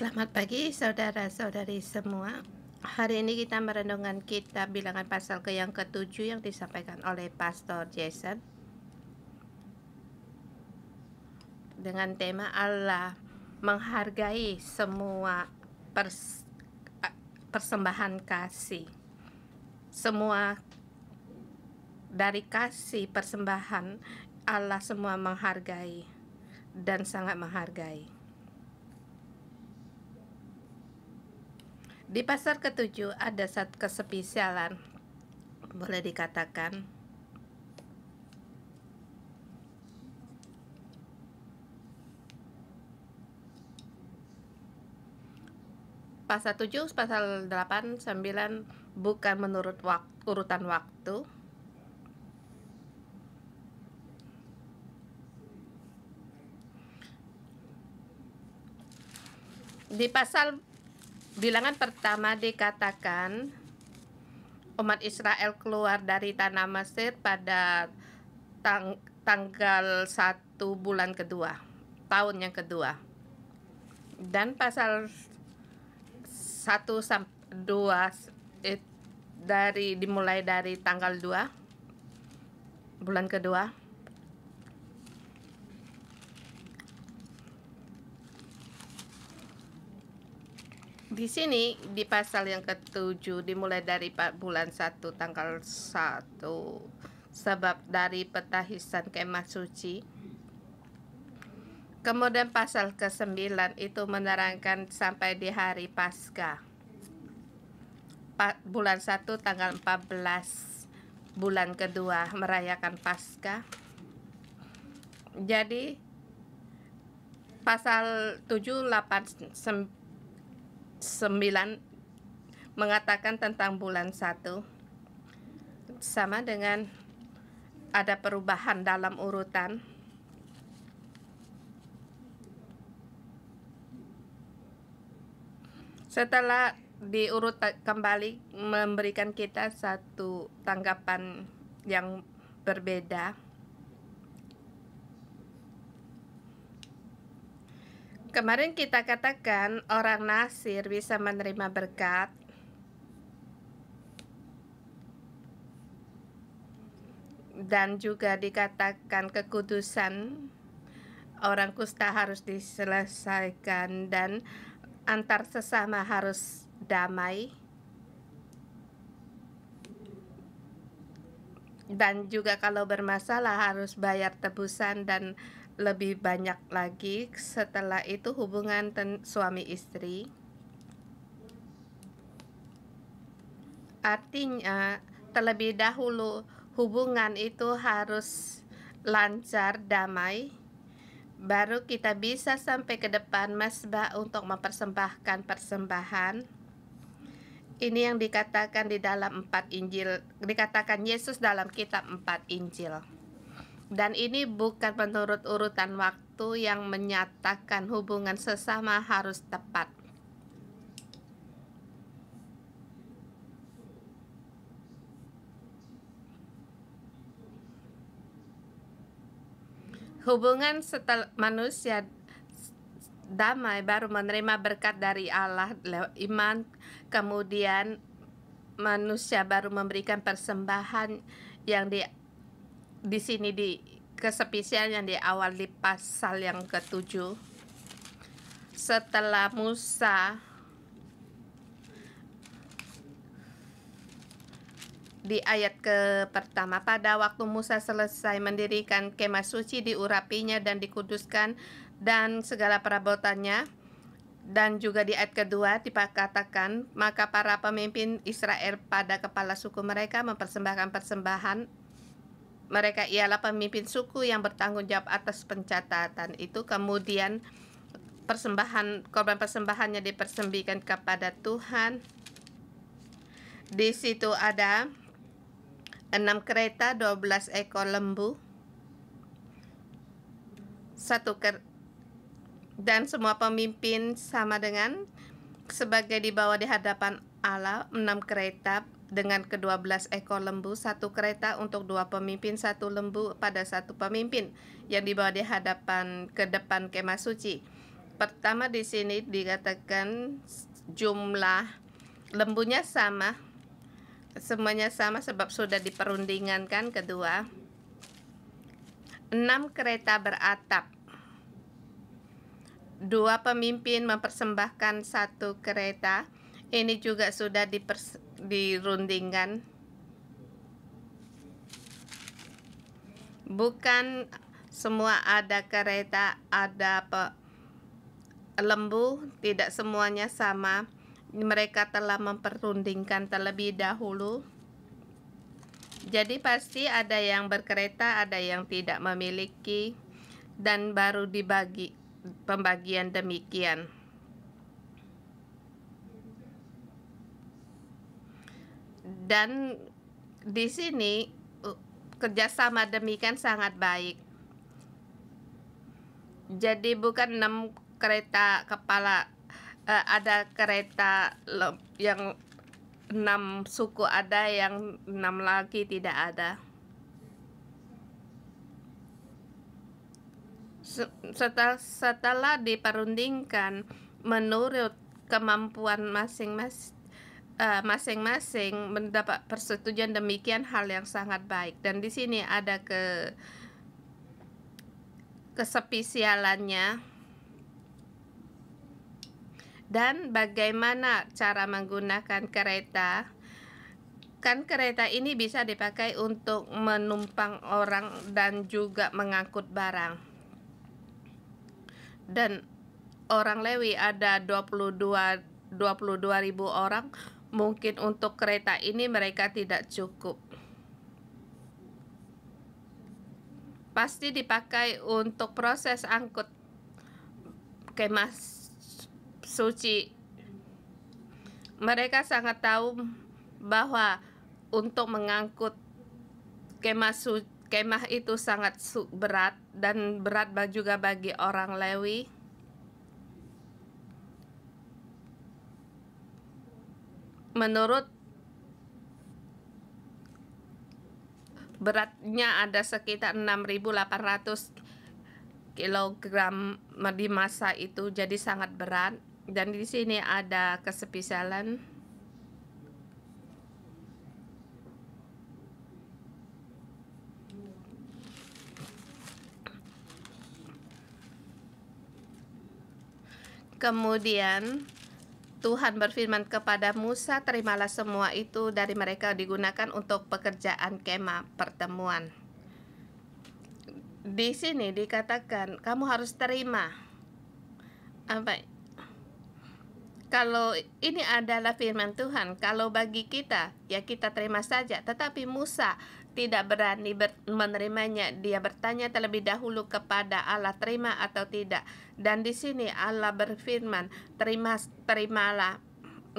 Selamat pagi saudara-saudari semua. Hari ini kita merenungkan kitab Bilangan pasal yang ke-7 yang disampaikan oleh Pastor Jason dengan tema Allah menghargai semua persembahan kasih. Semua dari kasih persembahan Allah semua menghargai dan sangat menghargai. Di pasal ke-7 ada satu kespesialan, boleh dikatakan. Pasal 7, pasal 8, 9 bukan menurut urutan waktu. Di pasal Bilangan pertama dikatakan umat Israel keluar dari tanah Mesir pada tanggal 1 bulan kedua, tahun yang kedua. Dan pasal 1 sampai 2 dimulai dari tanggal 2 bulan kedua. Di sini di pasal yang ke-7 dimulai dari bulan 1 tanggal 1 sebab dari petahisan kemah suci. Kemudian pasal ke-9 itu menerangkan sampai di hari Paskah. Bulan 1 tanggal 14 bulan kedua merayakan Paskah. Jadi pasal 7, 8, 9 mengatakan tentang bulan 1 sama dengan ada perubahan dalam urutan. Setelah diurut kembali memberikan kita satu tanggapan yang berbeda. Kemarin kita katakan orang Nasir bisa menerima berkat dan juga dikatakan kekudusan orang kusta harus diselesaikan dan antar sesama harus damai. Dan juga kalau bermasalah harus bayar tebusan dan lebih banyak lagi. Setelah itu hubungan suami istri. Artinya terlebih dahulu hubungan itu harus lancar, damai. Baru kita bisa sampai ke depan mesbah untuk mempersembahkan persembahan. Ini yang dikatakan di dalam 4 Injil, dikatakan Yesus dalam kitab 4 Injil. Dan ini bukan menurut urutan waktu yang menyatakan hubungan sesama harus tepat. Hubungan setelah manusia damai baru menerima berkat dari Allah lewat iman, kemudian manusia baru memberikan persembahan yang di sini di kespesialan yang di awal di pasal yang ke-7. Setelah Musa di ayat pertama, pada waktu Musa selesai mendirikan kemah suci, diurapinya dan dikuduskan dan segala perabotannya. Dan juga di ayat kedua dikatakan, maka para pemimpin Israel pada kepala suku mereka mempersembahkan persembahan. Mereka ialah pemimpin suku yang bertanggung jawab atas pencatatan itu. Kemudian korban persembahannya dipersembahkan kepada Tuhan. Di situ ada 6 kereta, 12 ekor lembu, dan semua pemimpin sama dengan sebagai dibawa di hadapan Allah. 6 kereta dengan ke-12 ekor lembu, 1 kereta untuk 2 pemimpin, 1 lembu pada 1 pemimpin yang dibawa di hadapan ke depan kemah suci. Pertama di sini dikatakan jumlah lembunya sama, semuanya sama sebab sudah diperundingan kan. Kedua, 6 kereta beratap. 2 pemimpin mempersembahkan 1 kereta. Ini juga sudah dirundingkan. Bukan semua ada kereta, ada lembu, tidak semuanya sama. Mereka telah memperundingkan terlebih dahulu. Jadi pasti ada yang berkereta, ada yang tidak memiliki, dan baru dibagi pembagian demikian. Dan di sini kerjasama demikian sangat baik. Jadi bukan 6 kereta kepala, ada kereta yang 6 suku ada, yang 6 lagi tidak ada. Setelah diperundingkan menurut kemampuan masing-masing mendapat persetujuan, demikian hal yang sangat baik. Dan di sini ada kesepisialannya dan bagaimana cara menggunakan kereta. Kan kereta ini bisa dipakai untuk menumpang orang dan juga mengangkut barang. Dan orang Lewi ada 22.000 orang. Mungkin untuk kereta ini mereka tidak cukup. Pasti dipakai untuk proses angkut kemah suci. Mereka sangat tahu bahwa untuk mengangkut kemah itu sangat berat, dan berat juga bagi orang Lewi. Menurut beratnya ada sekitar 6.800 kilogram di masa itu, jadi sangat berat. Dan di sini ada kesepisialan. Kemudian Tuhan berfirman kepada Musa, terimalah semua itu dari mereka digunakan untuk pekerjaan kemah pertemuan. Di sini dikatakan kamu harus terima. Kalau ini adalah firman Tuhan, kalau bagi kita ya kita terima saja. Tetapi Musa tidak berani menerimanya. Dia bertanya terlebih dahulu kepada Allah, terima atau tidak. Dan di sini Allah berfirman, terimalah.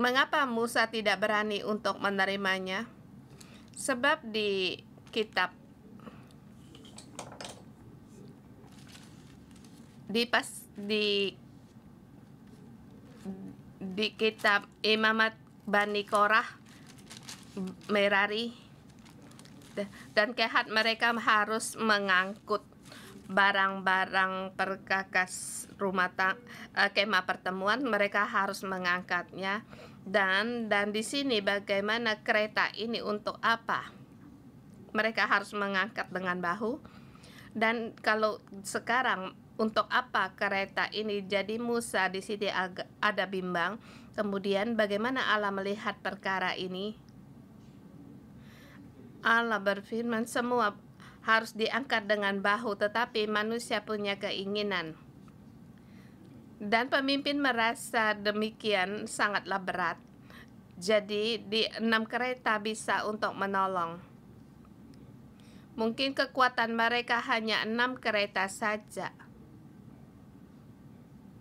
Mengapa Musa tidak berani untuk menerimanya? Sebab di kitab di kitab Imamat Bani Korah, Merari dan Kehat, mereka harus mengangkut barang-barang perkakas rumah kemah pertemuan. Mereka harus mengangkatnya. Dan di sini bagaimana kereta ini untuk apa? Mereka harus mengangkat dengan bahu. Dan kalau sekarang untuk apa kereta ini? Jadi Musa di sini ada bimbang. Kemudian bagaimana Allah melihat perkara ini? Allah berfirman semua harus diangkat dengan bahu, tetapi manusia punya keinginan. Dan pemimpin merasa demikian sangatlah berat. Jadi di 6 kereta bisa untuk menolong. Mungkin kekuatan mereka hanya 6 kereta saja.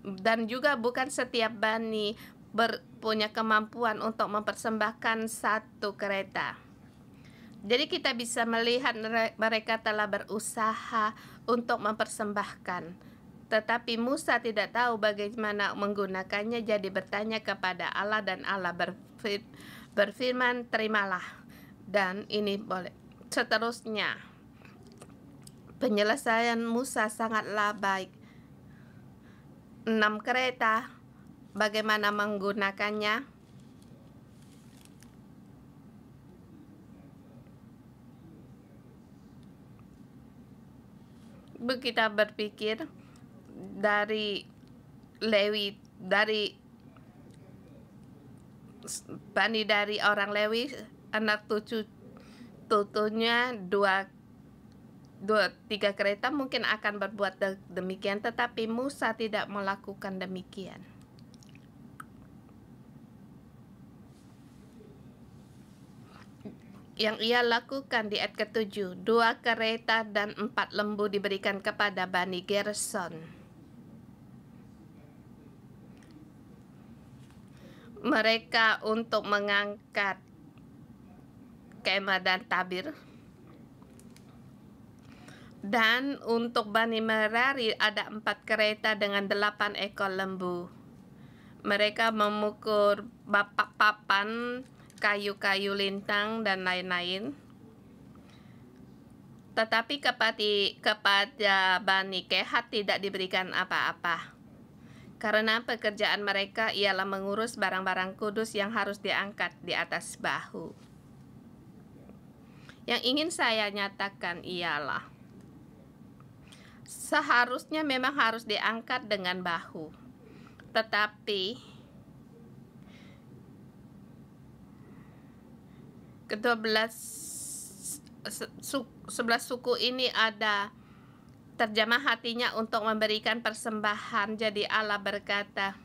Dan juga bukan setiap bani punya kemampuan untuk mempersembahkan 1 kereta. Jadi kita bisa melihat mereka telah berusaha untuk mempersembahkan. Tetapi Musa tidak tahu bagaimana menggunakannya, jadi bertanya kepada Allah dan Allah berfirman, terimalah. Dan ini boleh. Seterusnya, penyelesaian Musa sangatlah baik. 6 kereta. Bagaimana menggunakannya? Kita berpikir dari Lewi, dari Bani dari orang Lewi, anak tutunya tiga kereta mungkin akan berbuat demikian, tetapi Musa tidak melakukan demikian. Yang ia lakukan di ayat ke-7, 2 kereta dan 4 lembu diberikan kepada Bani Gerson. Mereka untuk mengangkat kemah dan tabir. Dan untuk Bani Merari ada 4 kereta dengan 8 ekor lembu. Mereka memukul papan, kayu-kayu lintang, dan lain-lain. Tetapi kepada Bani Kehat tidak diberikan apa-apa. Karena pekerjaan mereka ialah mengurus barang-barang kudus yang harus diangkat di atas bahu. Yang ingin saya nyatakan ialah seharusnya memang harus diangkat dengan bahu. Tetapi ke-11 suku ini ada terjemah hatinya untuk memberikan persembahan. Jadi Allah berkata,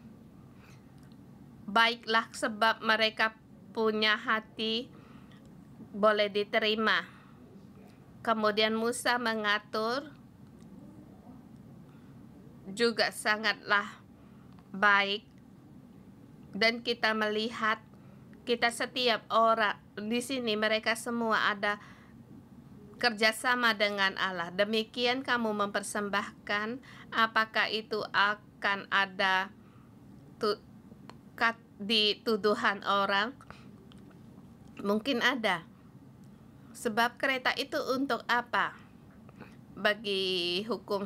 baiklah, sebab mereka punya hati boleh diterima. Kemudian Musa mengatur juga sangatlah baik, dan kita melihat kita setiap orang di sini, mereka semua ada kerjasama dengan Allah. Demikian kamu mempersembahkan, apakah itu akan ada di tuduhan orang? Mungkin ada. Sebab kereta itu untuk apa? Bagi hukum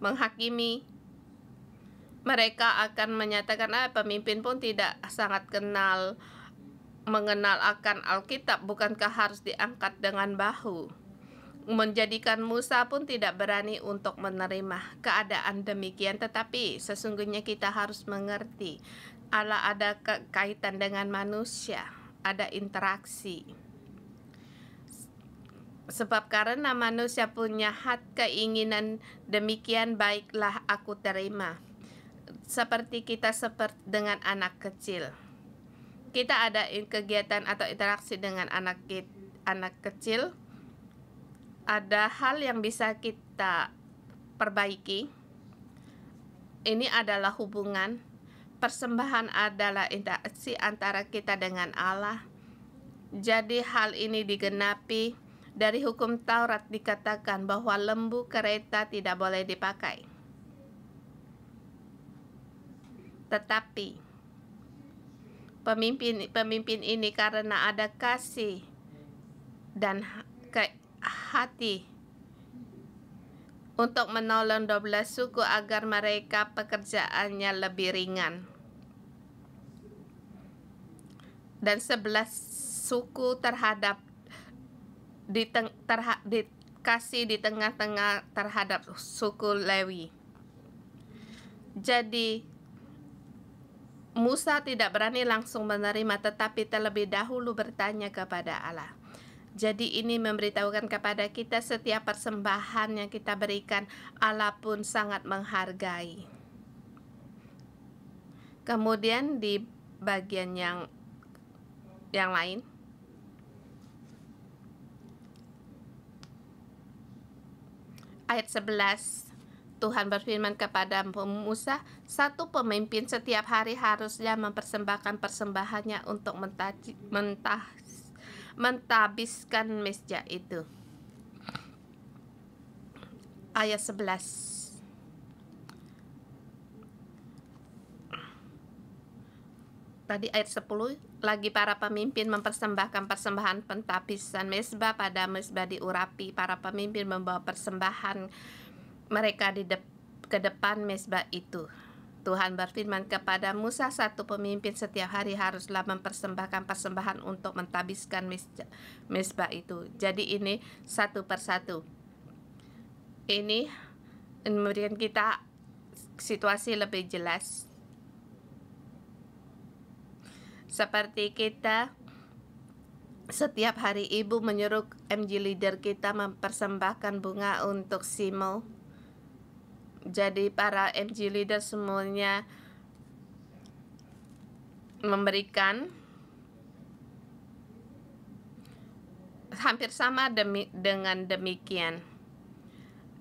menghakimi, mereka akan menyatakan pemimpin pun tidak sangat mengenal akan Alkitab, bukankah harus diangkat dengan bahu? Menjadikan Musa pun tidak berani untuk menerima keadaan demikian. Tetapi sesungguhnya kita harus mengerti Allah ada kaitan dengan manusia, ada interaksi. Sebab karena manusia punya keinginan demikian, baiklah aku terima. Seperti kita dengan anak kecil. Kita ada kegiatan atau interaksi dengan anak kecil. Ada hal yang bisa kita perbaiki. Ini adalah hubungan. Persembahan adalah interaksi antara kita dengan Allah. Jadi hal ini digenapi. Dari hukum Taurat dikatakan bahwa lembu kereta tidak boleh dipakai. Tetapi pemimpin ini karena ada kasih dan hati untuk menolong 12 suku agar mereka pekerjaannya lebih ringan. Dan 11 suku dikasih di tengah-tengah terhadap suku Lewi. Jadi Musa tidak berani langsung menerima, tetapi terlebih dahulu bertanya kepada Allah. Jadi ini memberitahukan kepada kita setiap persembahan yang kita berikan, Allah pun sangat menghargai. Kemudian di bagian yang lain, ayat 11, Tuhan berfirman kepada Musa, satu pemimpin setiap hari harusnya mempersembahkan persembahannya untuk mentabiskan mesja itu. Ayat 11. Tadi ayat 10, lagi para pemimpin mempersembahkan persembahan pentapisan mezbah pada mezbah diurapi. Para pemimpin membawa persembahan mereka ke depan mezbah itu. Tuhan berfirman kepada Musa, satu pemimpin setiap hari haruslah mempersembahkan persembahan untuk mentabiskan mezbah itu. Jadi ini satu persatu. Ini memberikan kita situasi lebih jelas. Seperti kita setiap hari ibu menyuruh MG leader kita mempersembahkan bunga untuk Simo. Jadi para MG leader semuanya memberikan hampir sama dengan demikian.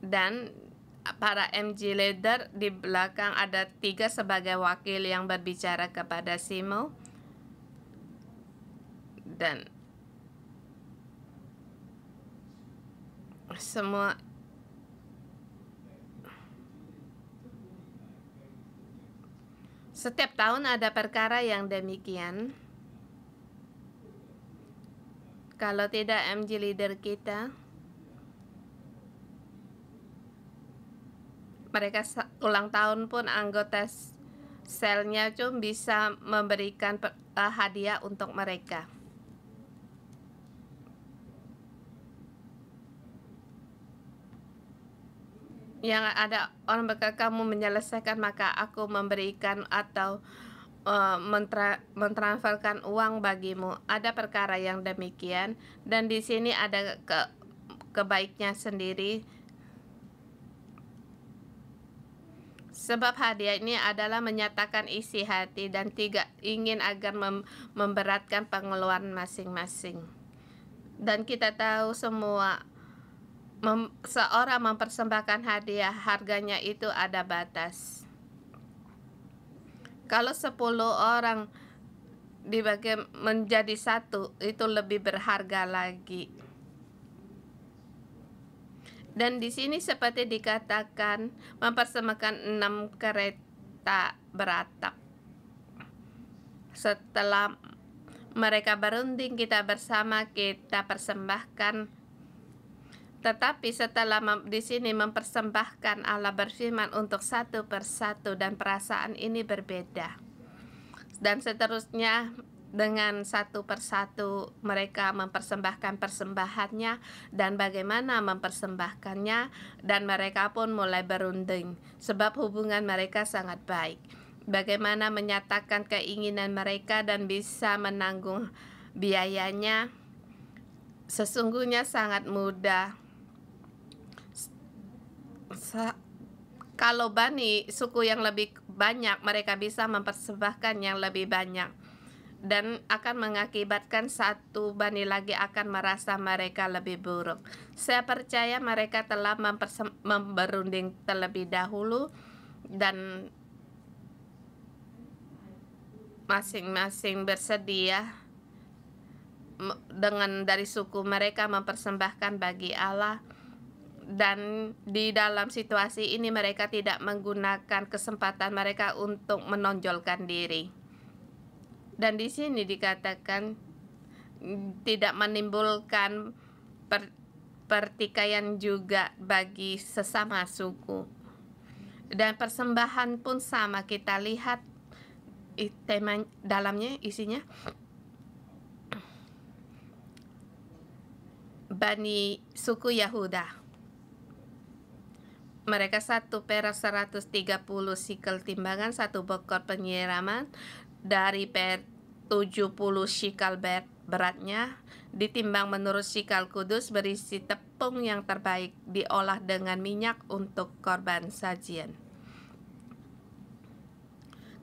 Dan para MG leader di belakang ada 3 sebagai wakil yang berbicara kepada Simo. Dan semua setiap tahun ada perkara yang demikian. Kalau tidak MG leader kita, mereka ulang tahun pun anggota selnya cuma bisa memberikan hadiah untuk mereka. Yang ada orang berkata, kamu menyelesaikan maka aku memberikan atau mentransferkan uang bagimu. Ada perkara yang demikian, dan di sini ada kebaiknya sendiri. Sebab hadiah ini adalah menyatakan isi hati dan tidak ingin agar memberatkan pengeluaran masing-masing. Dan kita tahu semua seorang mempersembahkan hadiah, harganya itu ada batas. Kalau 10 orang dibagi menjadi 1, itu lebih berharga lagi. Dan di sini seperti dikatakan mempersembahkan 6 kereta beratap. Setelah mereka berunding, kita bersama kita persembahkan. Tetapi setelah di sini mempersembahkan, Allah berfirman untuk satu persatu, dan perasaan ini berbeda. Dan seterusnya dengan satu persatu mereka mempersembahkan persembahannya dan bagaimana mempersembahkannya, dan mereka pun mulai berunding sebab hubungan mereka sangat baik. Bagaimana menyatakan keinginan mereka dan bisa menanggung biayanya sesungguhnya sangat mudah. Kalau bani suku yang lebih banyak, mereka bisa mempersembahkan yang lebih banyak, dan akan mengakibatkan satu bani lagi akan merasa mereka lebih buruk. Saya percaya mereka telah berunding terlebih dahulu, dan masing-masing bersedia dengan dari suku mereka mempersembahkan bagi Allah. Dan di dalam situasi ini mereka tidak menggunakan kesempatan mereka untuk menonjolkan diri. Dan di sini dikatakan tidak menimbulkan pertikaian juga bagi sesama suku. Dan persembahan pun sama, kita lihat tema dalamnya, isinya Bani suku Yahuda. Mereka 1 perak 130 sikel timbangan, 1 bokor penyiraman, dari 70 shikal beratnya, ditimbang menurut shikal kudus, berisi tepung yang terbaik, diolah dengan minyak untuk korban sajian.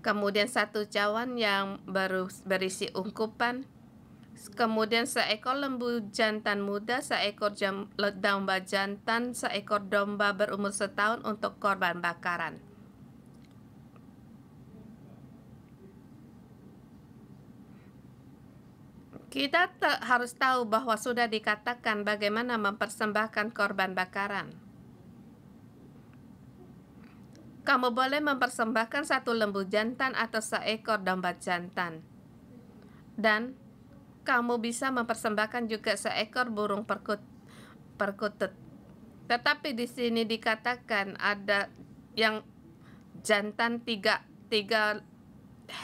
Kemudian 1 cawan yang berisi ungkupan. Kemudian 1 ekor lembu jantan muda, 1 ekor domba jantan, 1 ekor domba berumur setahun untuk korban bakaran. Kita harus tahu bahwa sudah dikatakan bagaimana mempersembahkan korban bakaran. Kamu boleh mempersembahkan 1 lembu jantan atau 1 ekor domba jantan. Dan kamu bisa mempersembahkan juga seekor burung perkutut. Tetapi di sini dikatakan ada yang jantan, tiga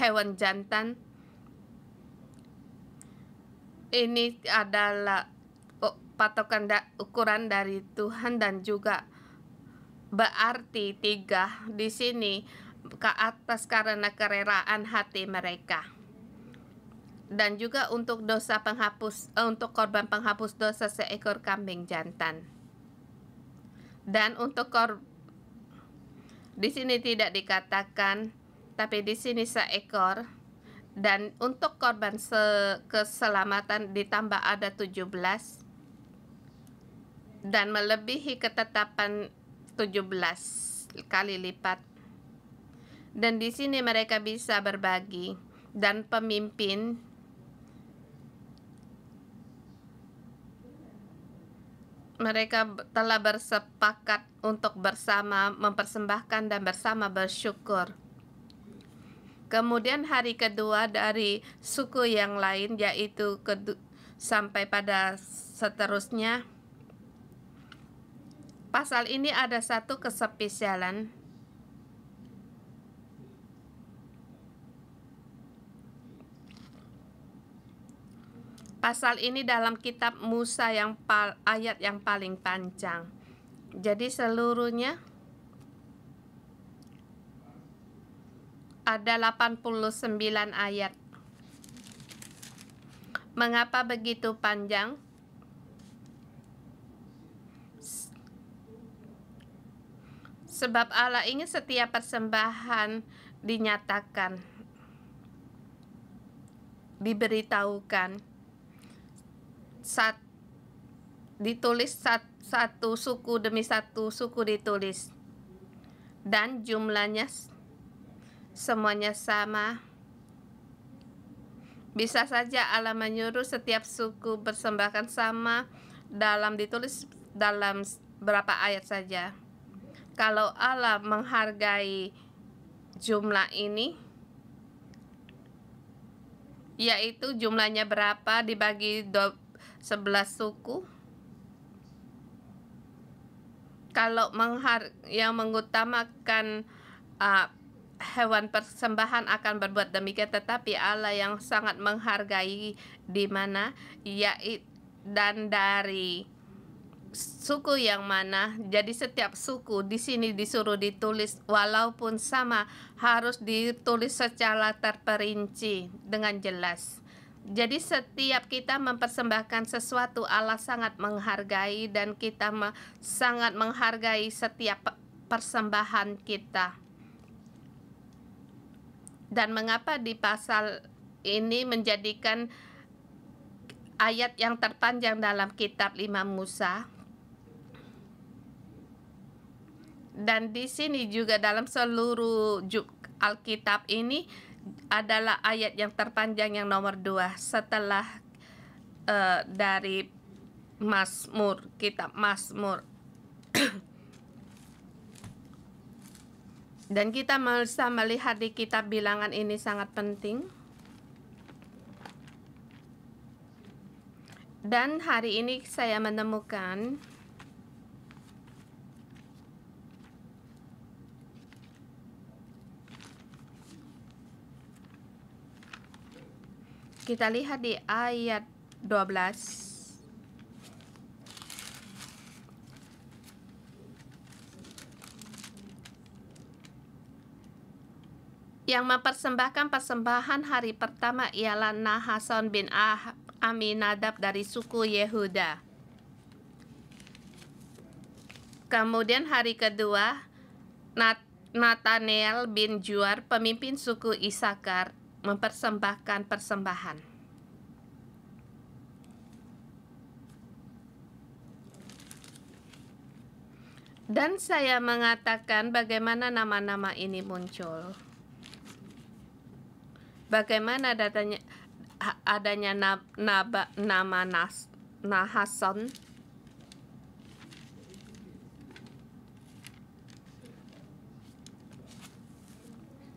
hewan jantan. Ini adalah patokan ukuran dari Tuhan, dan juga berarti tiga di sini ke atas karena kerelaan hati mereka. Dan juga untuk dosa untuk korban penghapus dosa seekor kambing jantan. Dan untuk di sini tidak dikatakan, tapi di sini seekor. Dan untuk korban keselamatan ditambah ada 17, dan melebihi ketetapan 17 kali lipat. Dan di sini mereka bisa berbagi, dan pemimpin mereka telah bersepakat untuk bersama mempersembahkan dan bersama bersyukur. Kemudian hari kedua dari suku yang lain, yaitu sampai pada seterusnya. Pasal ini ada satu kespesialan. Pasal ini dalam kitab Musa ayat yang paling panjang. Jadi seluruhnya ada 89 ayat. Mengapa begitu panjang? Sebab Allah ingin setiap persembahan dinyatakan, diberitahukan, ditulis satu suku demi satu suku ditulis, dan jumlahnya semuanya sama. Bisa saja Allah menyuruh setiap suku persembahkan sama ditulis dalam berapa ayat saja. Kalau Allah menghargai jumlah ini, yaitu jumlahnya berapa dibagi 11 suku. Kalau yang mengutamakan hewan persembahan akan berbuat demikian, tetapi Allah yang sangat menghargai di mana dan dari suku yang mana. Jadi setiap suku di sini disuruh ditulis, walaupun sama harus ditulis secara terperinci dengan jelas. Jadi setiap kita mempersembahkan sesuatu, Allah sangat menghargai, dan kita sangat menghargai setiap persembahan kita. Dan mengapa di pasal ini menjadikan ayat yang terpanjang dalam kitab 5 Musa? Dan di sini juga dalam seluruh Alkitab ini adalah ayat yang terpanjang yang nomor 2 setelah dari Mazmur, kitab Mazmur. Dan kita bisa melihat di kitab Bilangan ini sangat penting. Dan hari ini saya menemukan kita lihat di ayat 12. Yang mempersembahkan persembahan hari pertama ialah Nahason bin Aminadab dari suku Yehuda. Kemudian hari kedua, Nathanael bin Juar, pemimpin suku Isakar, mempersembahkan persembahan. Dan saya mengatakan bagaimana nama-nama ini muncul. Bagaimana adanya nama Nahason.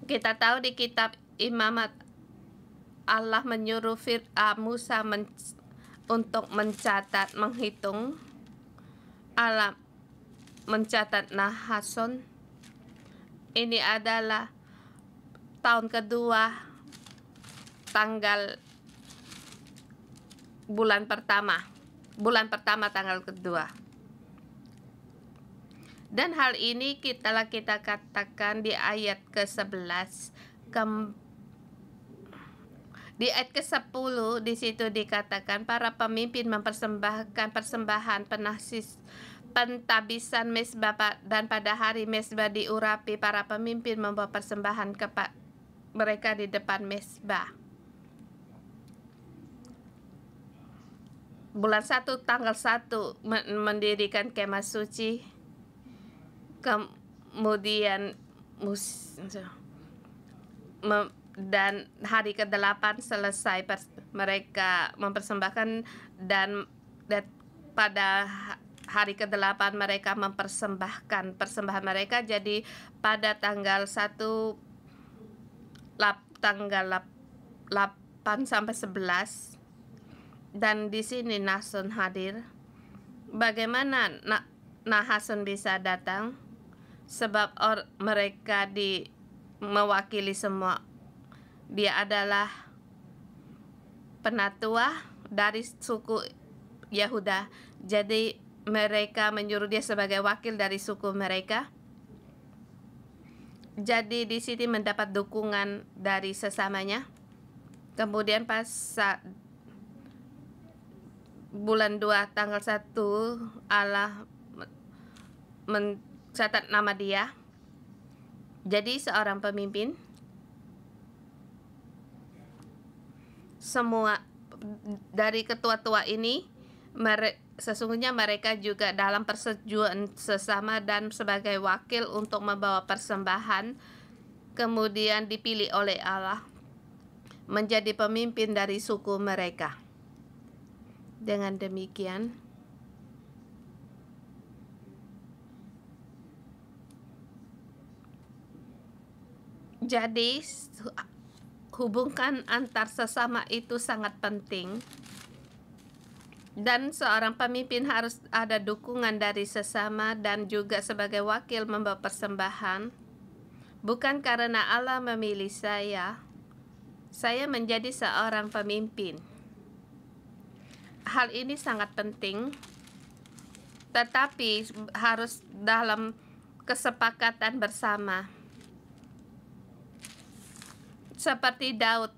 Kita tahu di kitab Imamat Allah menyuruh Musa untuk mencatat, menghitung. Allah mencatat Nahason. Ini adalah tahun kedua, tanggal bulan pertama tanggal kedua. Dan hal ini kita katakan di ayat ke-11. Di ayat ke-10 di situ dikatakan para pemimpin mempersembahkan persembahan pentabisan mezbah, dan pada hari mezbah diurapi para pemimpin membawa persembahan kepada mereka di depan mezbah. Bulan 1 tanggal 1 mendirikan kemah suci. Kemudian dan hari ke-8 selesai mereka mempersembahkan, dan pada hari ke-8 mereka mempersembahkan persembahan mereka. Jadi pada tanggal 1 tanggal 8 sampai 11. Dan di sini Nahason hadir. Bagaimana Nahason bisa datang? Sebab mereka mewakili semua. Dia adalah penatua dari suku Yehuda. Jadi mereka menyuruh dia sebagai wakil dari suku mereka. Jadi di sini mendapat dukungan dari sesamanya. Kemudian pas bulan 2 tanggal 1 Allah mencatat nama dia. Jadi seorang pemimpin, semua dari ketua-tua ini sesungguhnya mereka juga dalam persetujuan sesama dan sebagai wakil untuk membawa persembahan, kemudian dipilih oleh Allah menjadi pemimpin dari suku mereka. Dengan demikian, jadi hubungan antar sesama itu sangat penting. Dan seorang pemimpin harus ada dukungan dari sesama dan juga sebagai wakil membawa persembahan. Bukan karena Allah memilih saya menjadi seorang pemimpin. Hal ini sangat penting, tetapi harus dalam kesepakatan bersama. Seperti Daud,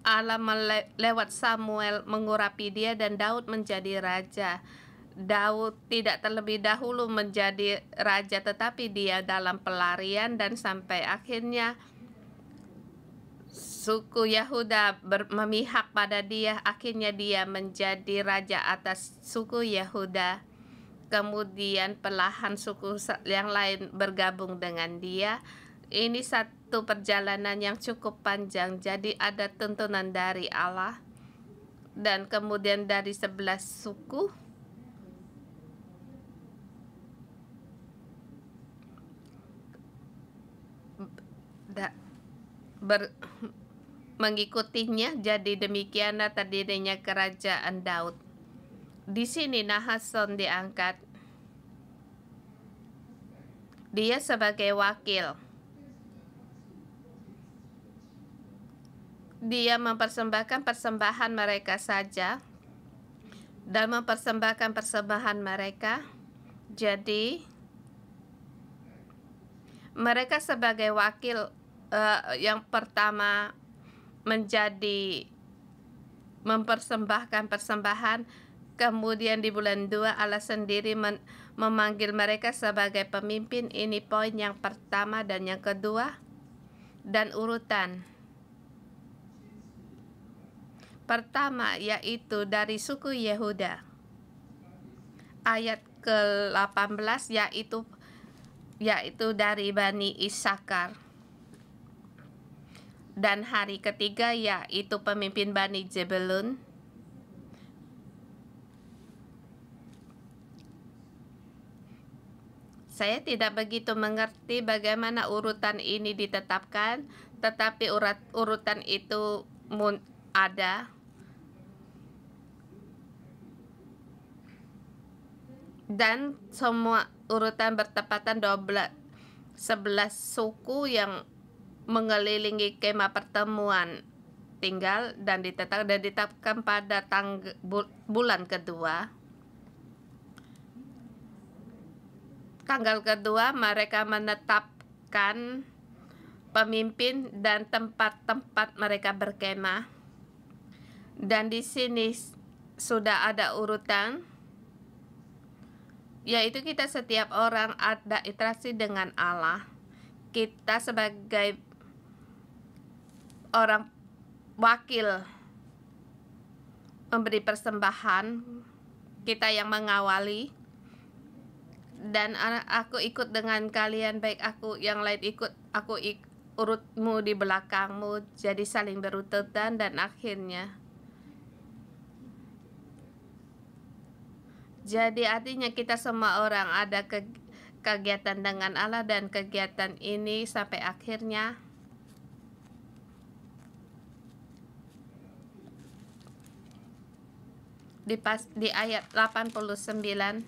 Allah lewat Samuel mengurapi dia dan Daud menjadi raja. Daud tidak terlebih dahulu menjadi raja, tetapi dia dalam pelarian dan sampai akhirnya suku Yehuda memihak pada dia. Akhirnya dia menjadi raja atas suku Yehuda. Kemudian perlahan suku yang lain bergabung dengan dia. Ini satu perjalanan yang cukup panjang. Jadi ada tuntunan dari Allah. Dan kemudian dari 11 suku mengikutinya. Jadi demikianlah terdirinya kerajaan Daud. Di sini Nahason diangkat. Dia sebagai wakil. Dia mempersembahkan persembahan mereka saja dan mempersembahkan persembahan mereka. Jadi mereka sebagai wakil yang pertama menjadi mempersembahkan persembahan. Kemudian di bulan 2 Allah sendiri memanggil mereka sebagai pemimpin. Ini poin yang pertama dan yang kedua. Dan urutan pertama yaitu dari suku Yehuda. Ayat ke-18 yaitu dari Bani Isakar. Dan hari ketiga yaitu pemimpin Bani Zebulun. Saya tidak begitu mengerti bagaimana urutan ini ditetapkan, tetapi urutan itu ada, dan semua urutan bertepatan 11 suku yang mengelilingi kemah pertemuan tinggal dan ditetapkan pada bulan kedua. Tanggal kedua mereka menetapkan pemimpin dan tempat-tempat mereka berkemah. Dan di sini sudah ada urutan, yaitu kita setiap orang ada interaksi dengan Allah. Kita sebagai orang wakil memberi persembahan, kita yang mengawali, dan aku ikut dengan kalian, baik aku yang lain ikut, urutmu di belakangmu, jadi saling berurutan. Dan akhirnya jadi artinya kita semua orang ada kegiatan dengan Allah, dan kegiatan ini sampai akhirnya di ayat 89,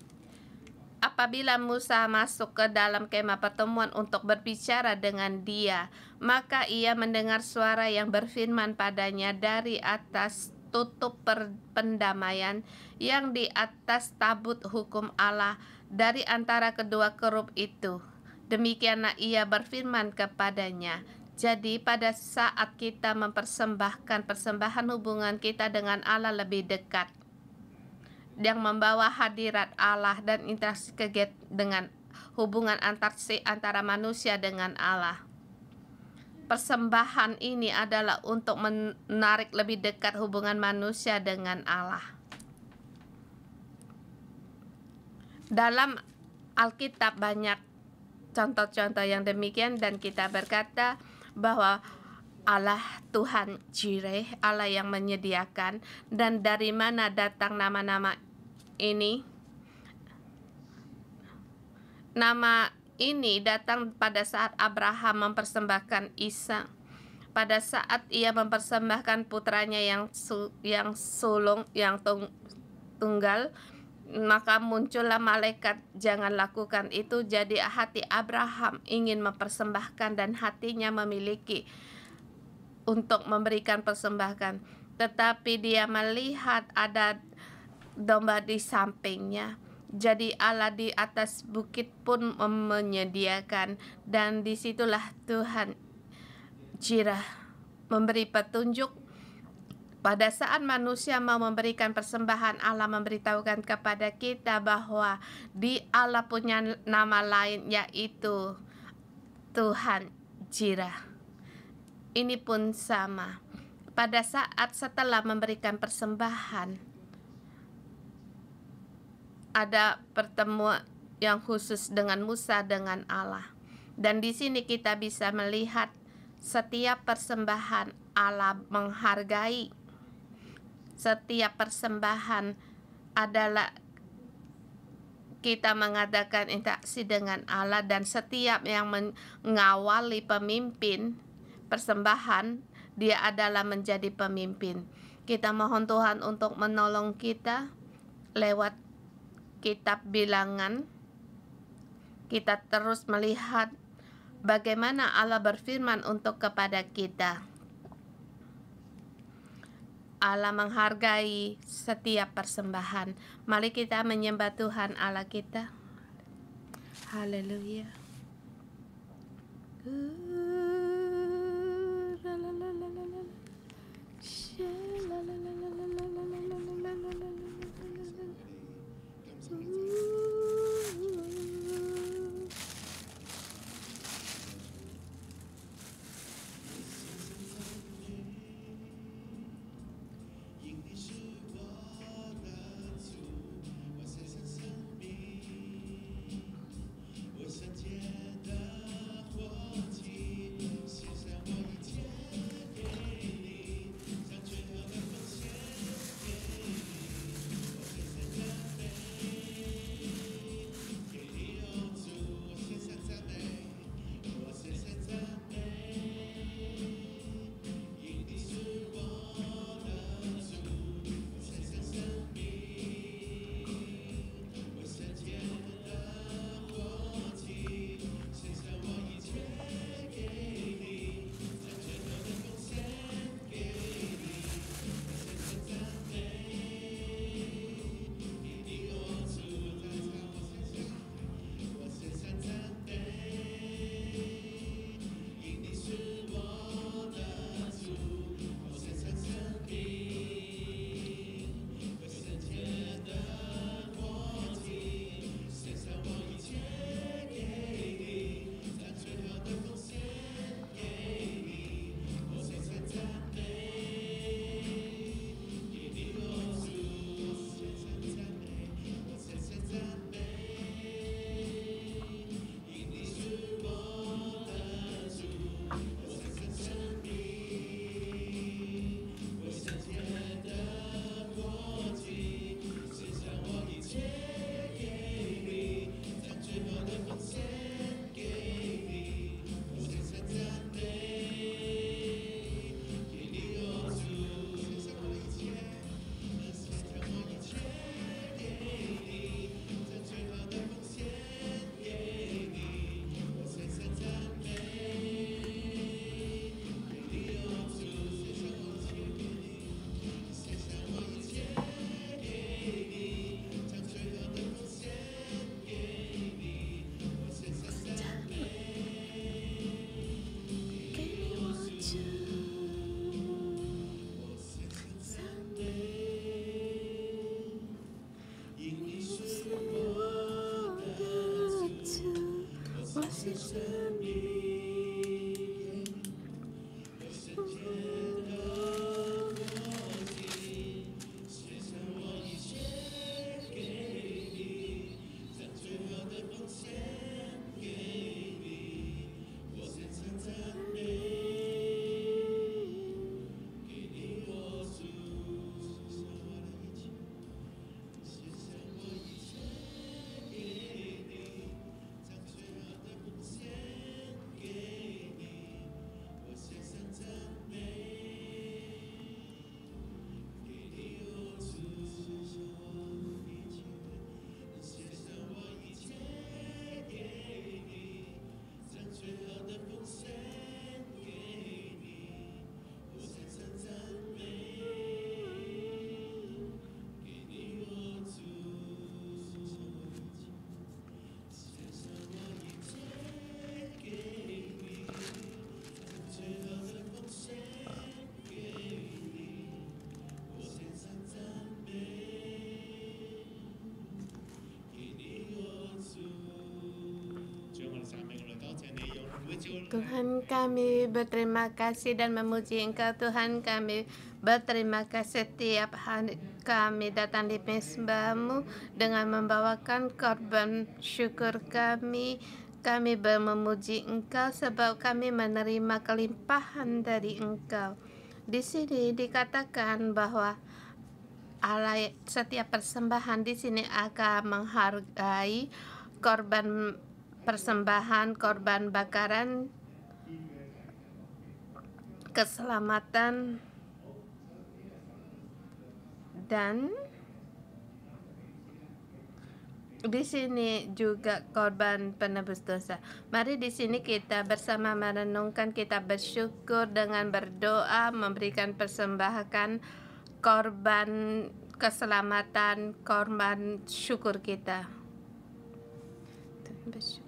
apabila Musa masuk ke dalam kemah pertemuan untuk berbicara dengan dia, maka ia mendengar suara yang berfirman padanya dari atas tutup pendamaian yang di atas tabut hukum Allah dari antara kedua kerub itu. Demikianlah ia berfirman kepadanya. Jadi pada saat kita mempersembahkan persembahan, hubungan kita dengan Allah lebih dekat, yang membawa hadirat Allah dan interaksi dengan hubungan antara manusia dengan Allah. Persembahan ini adalah untuk menarik lebih dekat hubungan manusia dengan Allah. Dalam Alkitab banyak contoh-contoh yang demikian, dan kita berkata bahwa Allah Tuhan Jireh, Allah yang menyediakan. Dan dari mana datang nama-nama ini? Nama ini datang pada saat Abraham mempersembahkan Ishak. Pada saat ia mempersembahkan putranya yang tunggal, maka muncullah malaikat, jangan lakukan itu. Jadi hati Abraham ingin mempersembahkan dan hatinya memiliki untuk memberikan persembahan, tetapi dia melihat ada domba di sampingnya. Jadi Allah di atas bukit pun menyediakan, dan disitulah Tuhan Jireh memberi petunjuk. Pada saat manusia mau memberikan persembahan, Allah memberitahukan kepada kita bahwa di Allah punya nama lain, yaitu Tuhan Jireh. Ini pun sama. Pada saat setelah memberikan persembahan, ada pertemuan yang khusus dengan Musa dengan Allah. Dan di sini kita bisa melihat setiap persembahan Allah menghargai. Setiap persembahan adalah kita mengadakan interaksi dengan Allah, dan setiap yang mengawali pemimpin persembahan, dia adalah menjadi pemimpin. Kita mohon Tuhan untuk menolong kita lewat kitab Bilangan. Kita terus melihat bagaimana Allah berfirman untuk kepada kita. Allah menghargai setiap persembahan. Mari kita menyembah Tuhan Allah kita. Haleluya. Tuhan, kami berterima kasih dan memuji Engkau. Tuhan, kami berterima kasih setiap hari kami datang di mezbah-Mu dengan membawakan korban syukur kami. Kami memuji Engkau sebab kami menerima kelimpahan dari Engkau. Di sini dikatakan bahwa Allah setiap persembahan di sini akan menghargai korban persembahan, korban bakaran, keselamatan, dan di sini juga korban penebus dosa. Mari di sini kita bersama merenungkan, kita bersyukur dengan berdoa, memberikan persembahan korban keselamatan, korban syukur kita. Bersyukur.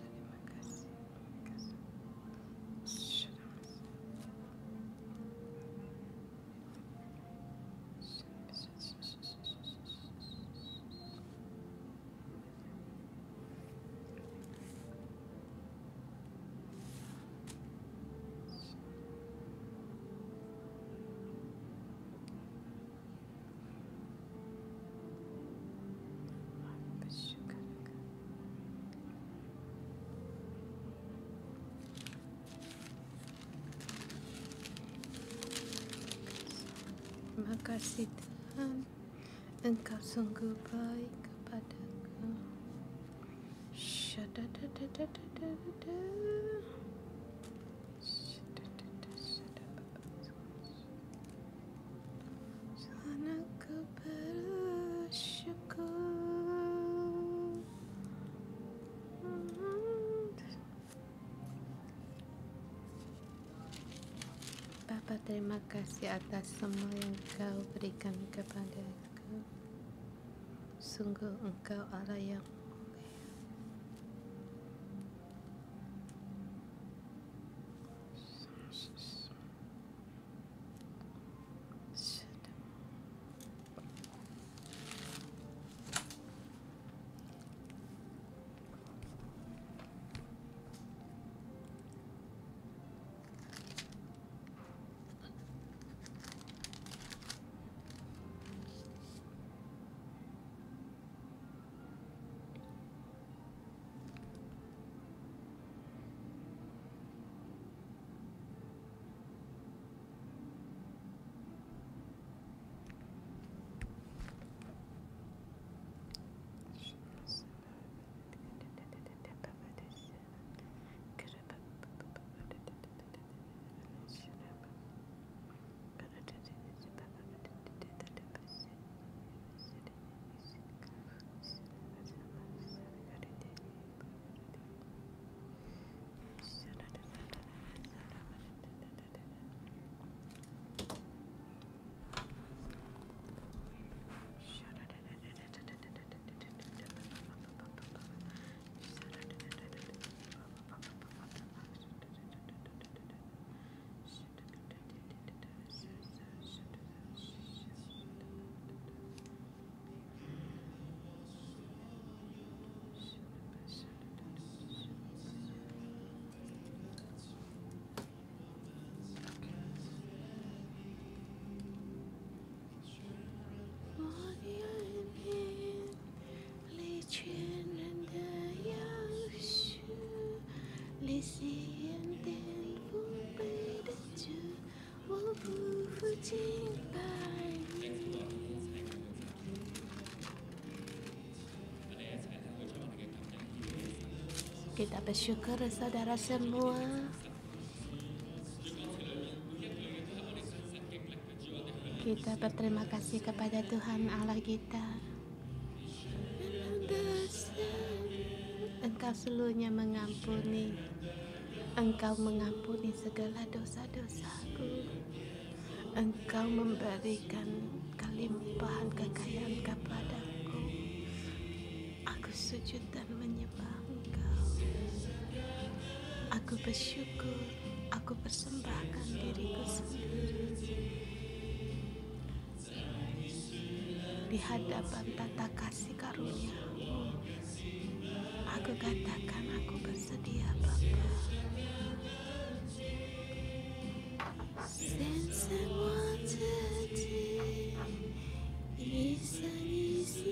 Terima kasih Tuhan, Engkau sungguh baik kepadaku. Aku bersyukur. Bapa, terima kasih atas semua yang Kau berikan kepadaku. Sungguh Engkau Allah yang mulia. Kita bersyukur saudara semua. Kita berterima kasih kepada Tuhan Allah kita. Engkau seluruhnya mengampuni. Engkau mengampuni segala dosa-dosaku. Engkau memberikan kelimpahan kekayaan kepadaku. Aku sujud dan menyembah Engkau. Aku bersyukur. Aku persembahkan diriku sendiri di hadapan tata kasih karunia-Mu. Aku katakan aku bersedia, Bapa. 生我自己，一生一世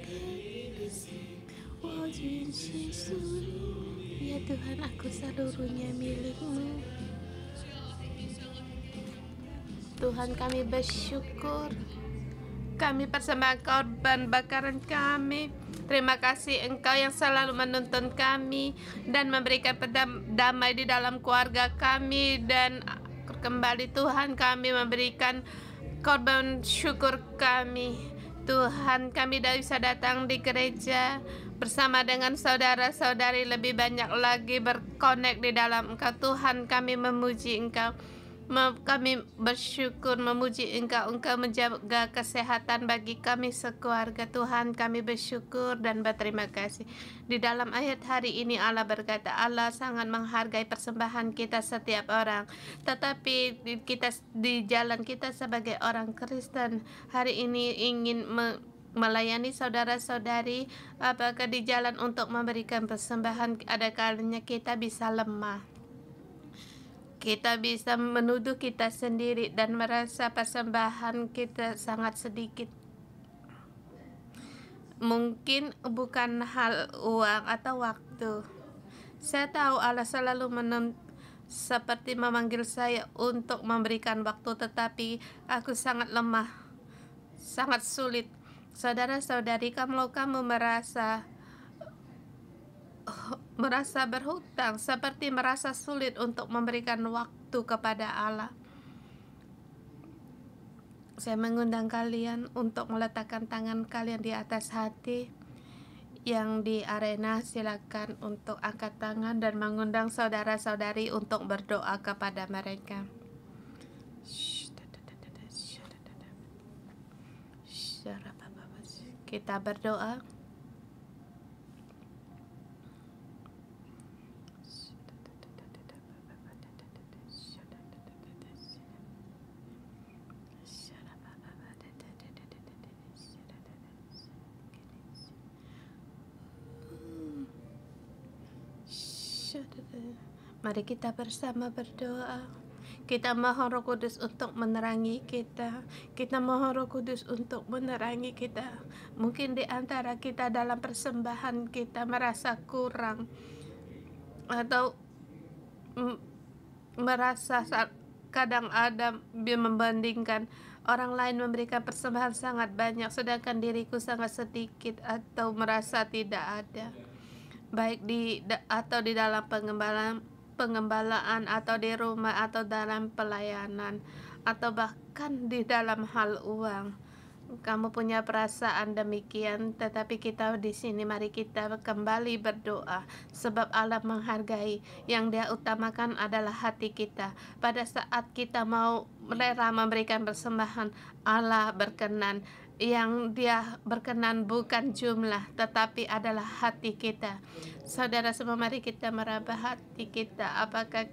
给你的心，我尽心属你。Ya Tuhan, aku seluruhnya milik-Mu. Tuhan, kami bersyukur. Kami persembahkan korban bakaran kami. Terima kasih Engkau yang selalu menuntun kami dan memberikan damai di dalam keluarga kami. Dan kembali Tuhan, kami memberikan korban syukur kami. Tuhan, kami tidak bisa datang di gereja bersama dengan saudara-saudari lebih banyak lagi berkonek di dalam Engkau. Tuhan, kami memuji Engkau. Kami bersyukur memuji Engkau. Engkau menjaga kesehatan bagi kami sekeluarga. Tuhan, kami bersyukur dan berterima kasih. Di dalam ayat hari ini Allah berkata, Allah sangat menghargai persembahan kita setiap orang. Tetapi kita di jalan kita sebagai orang Kristen hari ini ingin melayani saudara-saudari, apakah di jalan untuk memberikan persembahan, ada kalanya kita bisa lemah. Kita bisa menuduh kita sendiri dan merasa persembahan kita sangat sedikit. Mungkin bukan hal uang atau waktu. Saya tahu Allah selalu seperti memanggil saya untuk memberikan waktu, tetapi aku sangat lemah, sangat sulit. Saudara-saudari, kalau kamu merasa berhutang, seperti merasa sulit untuk memberikan waktu kepada Allah, saya mengundang kalian untuk meletakkan tangan kalian di atas hati. Yang di arena silakan untuk angkat tangan dan mengundang saudara-saudari untuk berdoa kepada mereka. Kita berdoa. Mari kita bersama berdoa. Kita mohon Roh Kudus untuk menerangi kita. Kita mohon Roh Kudus untuk menerangi kita. Mungkin di antara kita dalam persembahan kita merasa kurang, atau merasa kadang ada membandingkan orang lain memberikan persembahan sangat banyak, sedangkan diriku sangat sedikit, atau merasa tidak ada, baik di dalam pengembalaan atau di rumah atau dalam pelayanan atau bahkan di dalam hal uang. Kamu punya perasaan demikian, tetapi kita di sini mari kita kembali berdoa, sebab Allah menghargai. Yang Dia utamakan adalah hati kita. Pada saat kita mau rela memberikan persembahan, Allah berkenan. Yang Dia berkenan bukan jumlah, tetapi adalah hati kita. Saudara semua, mari kita meraba hati kita. Apakah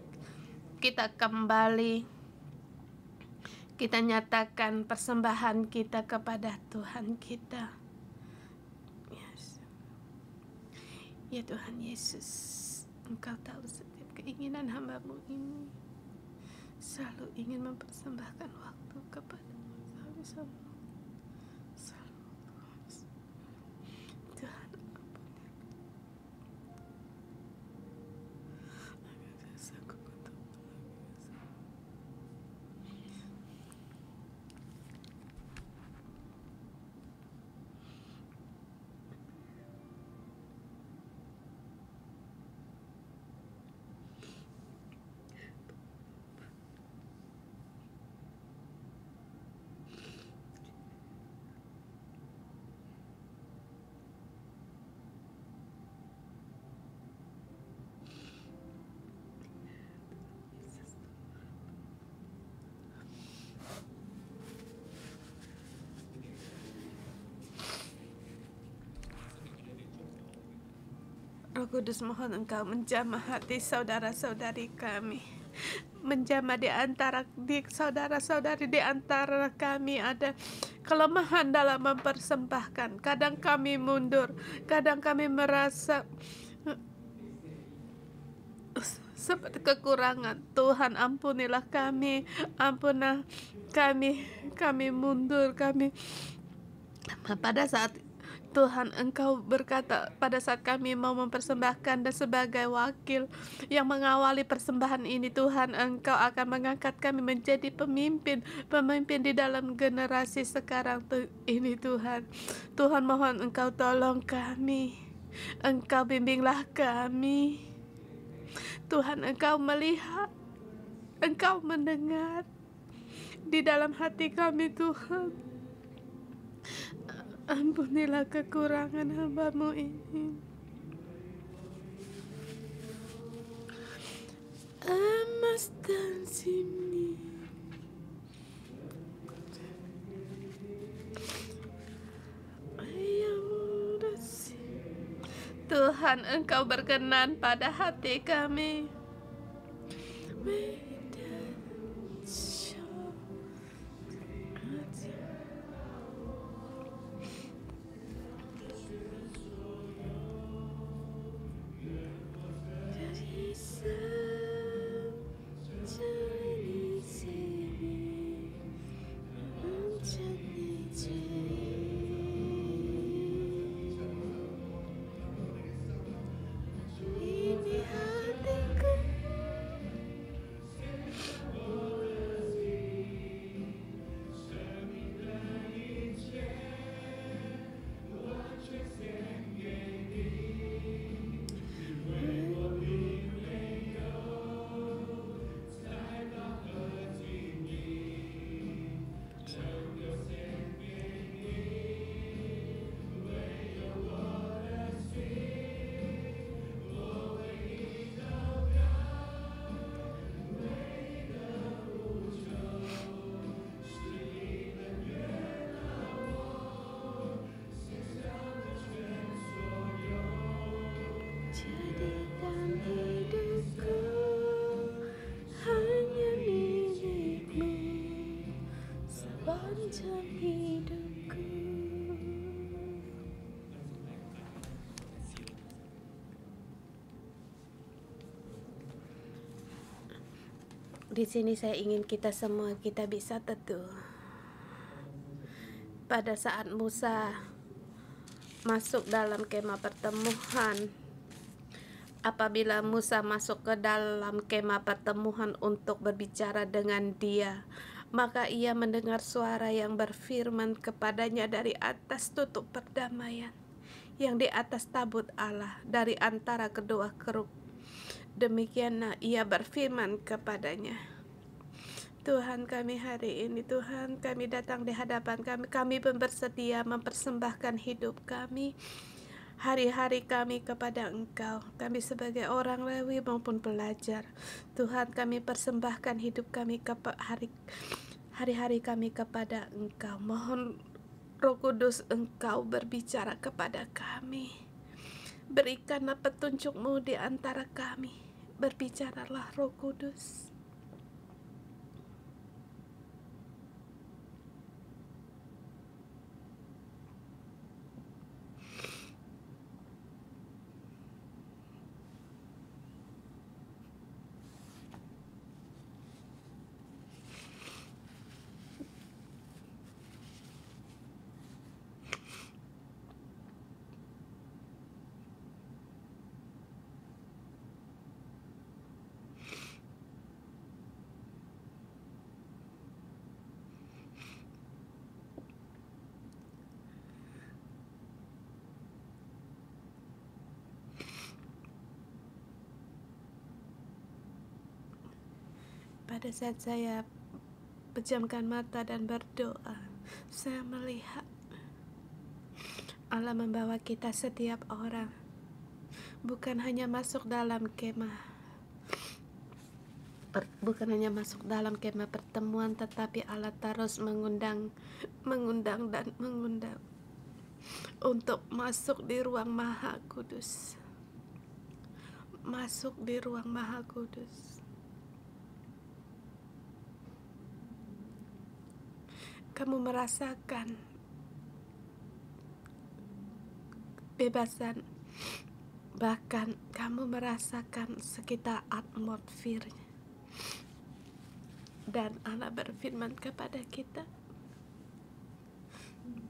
kita kembali, kita nyatakan persembahan kita kepada Tuhan kita. Yes. Ya Tuhan Yesus, Engkau tahu setiap keinginan hamba-Mu ini. Selalu ingin mempersembahkan waktu kepada-Mu. Tuhan, Roh Kudus, mohon Engkau menjamah hati saudara-saudari kami. Menjamah di saudara-saudari di antara kami ada kelemahan dalam mempersembahkan. Kadang kami mundur, kadang kami merasa seperti kekurangan. Tuhan, ampunilah kami, ampunilah kami mundur, pada saat Tuhan, Engkau berkata pada saat kami mau mempersembahkan dan sebagai wakil yang mengawali persembahan ini, Tuhan, Engkau akan mengangkat kami menjadi pemimpin di dalam generasi sekarang ini, Tuhan. Tuhan, mohon Engkau tolong kami, Engkau bimbinglah kami. Tuhan, Engkau melihat, Engkau mendengar di dalam hati kami, Tuhan. Ampunilah kekurangan hamba-Mu ini. Emas dan simni, Tuhan, Engkau berkenan pada hati kami. Jadikan hidupku hanya milik-Mu sepanjang hidupku. Di sini saya ingin kita semua bisa teduh. Pada saat Musa masuk dalam kemah pertemuan, apabila Musa masuk ke dalam kemah pertemuan untuk berbicara dengan dia, maka ia mendengar suara yang berfirman kepadanya dari atas tutup perdamaian yang di atas tabut Allah dari antara kedua kerub. Demikianlah ia berfirman kepadanya, Tuhan kami hari ini, Tuhan kami datang di hadapan kami pun bersedia mempersembahkan hidup kami, hari-hari kami kepada Engkau. Kami sebagai orang Lewi maupun pelajar, Tuhan kami persembahkan hidup kami hari-hari kami kepada Engkau. Mohon Roh Kudus Engkau berbicara kepada kami. Berikanlah petunjuk-Mu di antara kami. Berbicaralah Roh Kudus. Pada saat saya pejamkan mata dan berdoa, saya melihat Allah membawa kita setiap orang bukan hanya masuk dalam kemah pertemuan, tetapi Allah terus mengundang untuk masuk di ruang Maha Kudus. Masuk di ruang Maha Kudus. Kamu merasakan bebasan, bahkan kamu merasakan sekitar atmosfernya. Dan Allah berfirman kepada kita,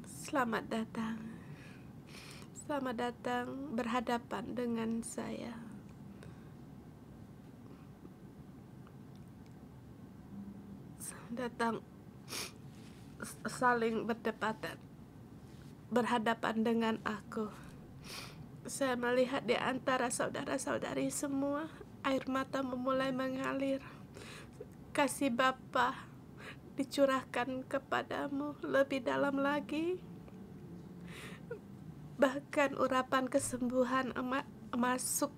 selamat datang. Selamat datang berhadapan dengan saya. Datang saling berdepatan, berhadapan dengan aku. Saya melihat di antara saudara-saudari semua, air mata memulai mengalir. Kasih Bapa dicurahkan kepadamu lebih dalam lagi. Bahkan urapan kesembuhan masuk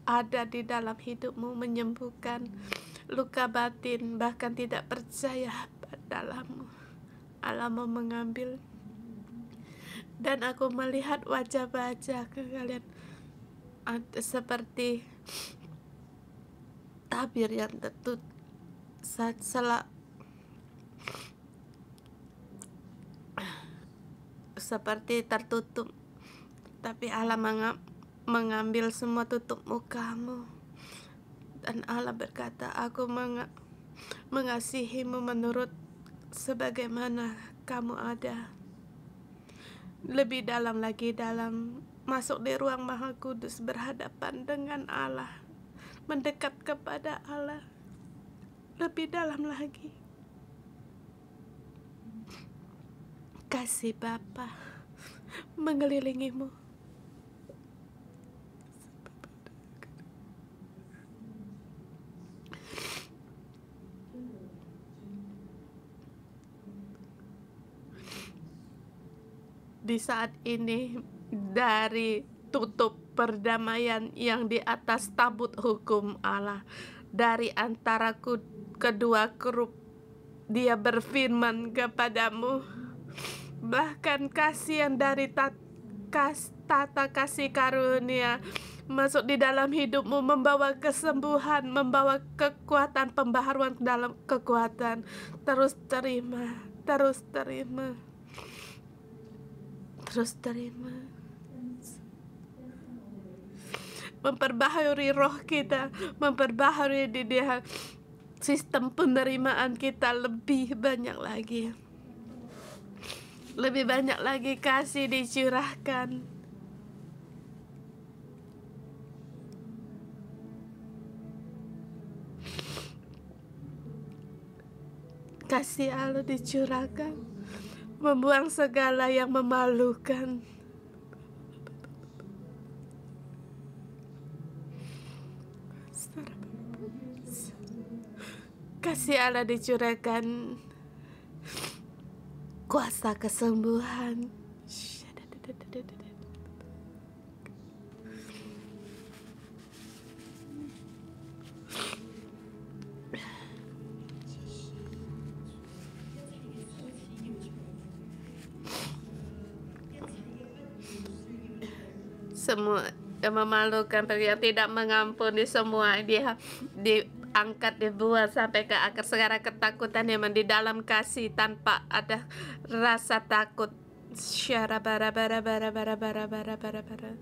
ada di dalam hidupmu, menyembuhkan luka batin, bahkan tidak percaya dalammu. Allah mau mengambil. Dan aku melihat wajah-wajah kalian seperti tabir yang tertutup, seperti tertutup, tapi Allah mengambil semua tutup mukamu. Dan Allah berkata, aku mengasihimu menurut sebagaimana kamu ada. Lebih dalam lagi, masuk di ruang Maha Kudus, berhadapan dengan Allah, mendekat kepada Allah lebih dalam lagi. Kasih Bapa mengelilingimu. Di saat ini, dari tutup perdamaian yang di atas tabut hukum Allah, dari antara kedua kerup, Dia berfirman kepadamu, bahkan kasih yang dari tata kasih karunia masuk di dalam hidupmu, membawa kesembuhan, membawa kekuatan, pembaharuan dalam kekuatan. Terus terima, terus terima. Terus terima. Memperbaharui roh kita, memperbaharui di dia sistem penerimaan kita lebih banyak lagi. Lebih banyak lagi kasih dicurahkan. Kasih Allah dicurahkan, membuang segala yang memalukan. Kasih Allah dicurahkan, kuasa kesembuhan. Semua yang memalukan, yang tidak mengampuni, semua dia diangkat, dibuat sampai ke akar. Sekarang ketakutan yang di dalam kasih tanpa ada rasa takut. Syara bara bara bara bara bara bara bara bara.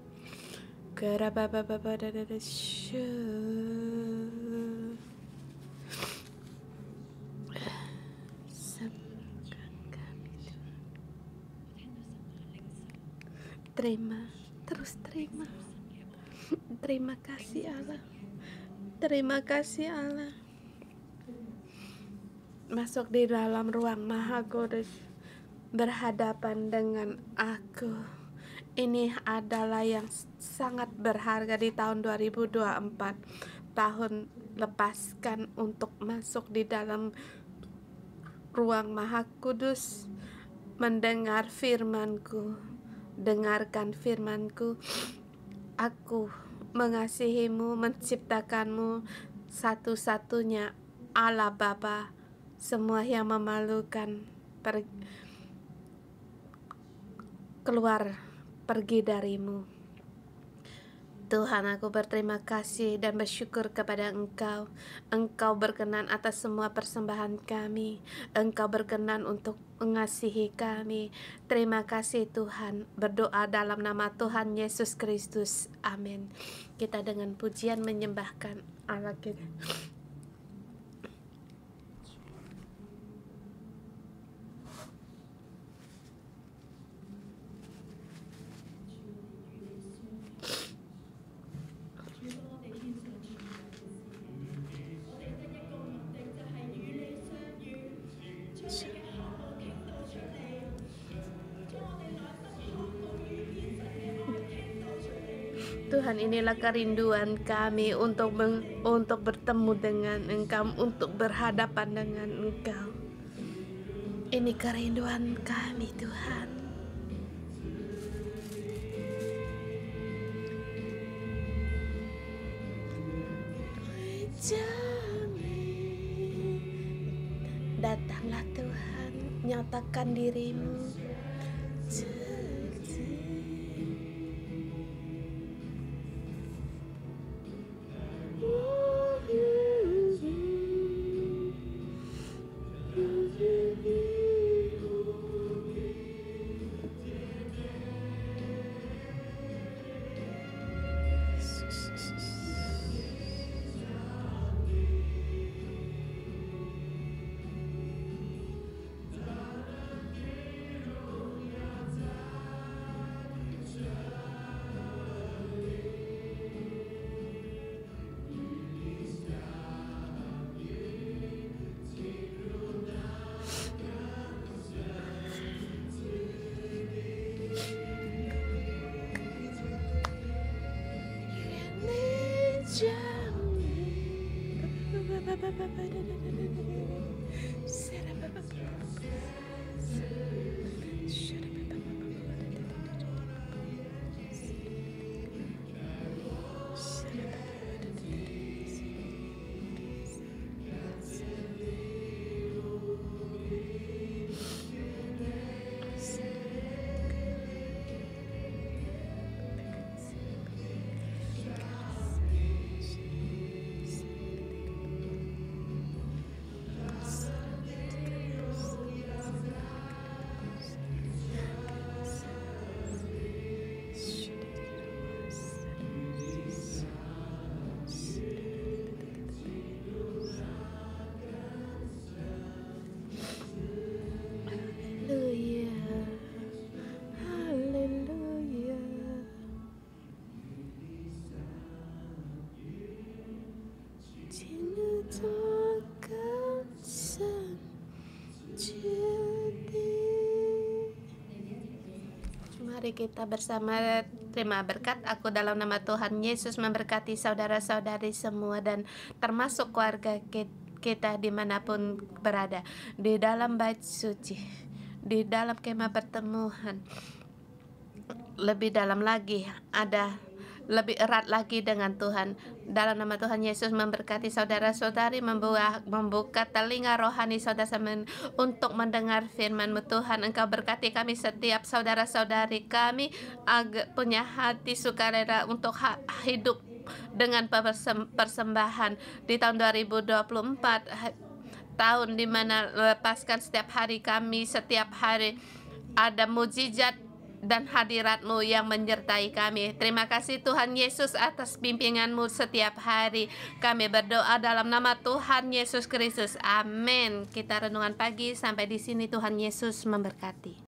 Kera baba baba dada terima, terus terima. Terima kasih Allah. Terima kasih Allah. Masuk di dalam ruang Maha Kudus, berhadapan dengan aku. Ini adalah yang sangat berharga di tahun 2024. Tahun lepaskan untuk masuk di dalam ruang Maha Kudus, mendengar firman-Ku. Dengarkan firman-Ku. Aku mengasihimu, menciptakanmu, satu-satunya Allah Bapa. Semua yang memalukan keluar, pergi darimu. Tuhan, aku berterima kasih dan bersyukur kepada Engkau. Engkau berkenan atas semua persembahan kami. Engkau berkenan untuk mengasihi kami. Terima kasih Tuhan. Berdoa dalam nama Tuhan Yesus Kristus. Amin. Kita dengan pujian menyembahkan Allah kita. Tuhan, inilah kerinduan kami untuk bertemu dengan Engkau, untuk berhadapan dengan Engkau. Ini kerinduan kami, Tuhan. Datanglah Tuhan, nyatakan dirimu. Mari kita bersama terima berkat. Aku dalam nama Tuhan Yesus memberkati saudara-saudari semua dan termasuk keluarga kita dimanapun berada, di dalam bait suci, di dalam kemah pertemuan, lebih dalam lagi, ada lebih erat lagi dengan Tuhan. Dalam nama Tuhan Yesus memberkati saudara-saudari, membuka telinga rohani saudara untuk mendengar firman-Mu. Tuhan, Engkau berkati kami setiap saudara-saudari kami punya hati sukarela untuk hidup dengan persembahan di tahun 2024, tahun di mana lepaskan setiap hari kami, setiap hari ada mujizat dan hadirat-Mu yang menyertai kami. Terima kasih Tuhan Yesus atas bimbingan-Mu setiap hari. Kami berdoa dalam nama Tuhan Yesus Kristus. Amin. Kita renungan pagi sampai di sini. Tuhan Yesus memberkati.